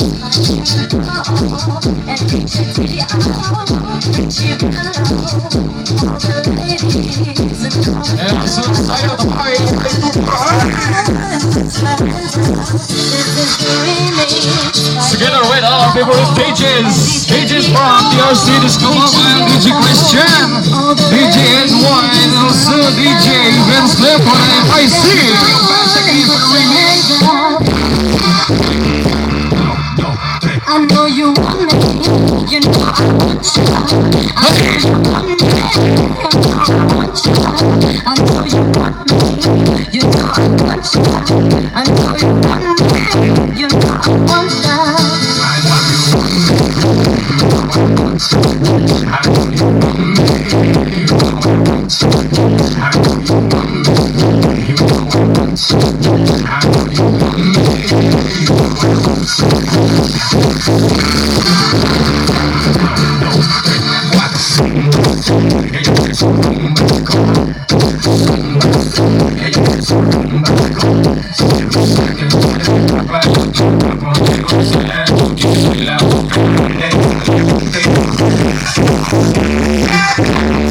I'm so excited to party. Together with all our favorite DJs from DRC Discover and DJ Christian, DJ NY, and also DJ Vince Clip on FIC. I know you want me, you know I want you. I know you want me, you know I want you. I know you want me, you know I want you. What?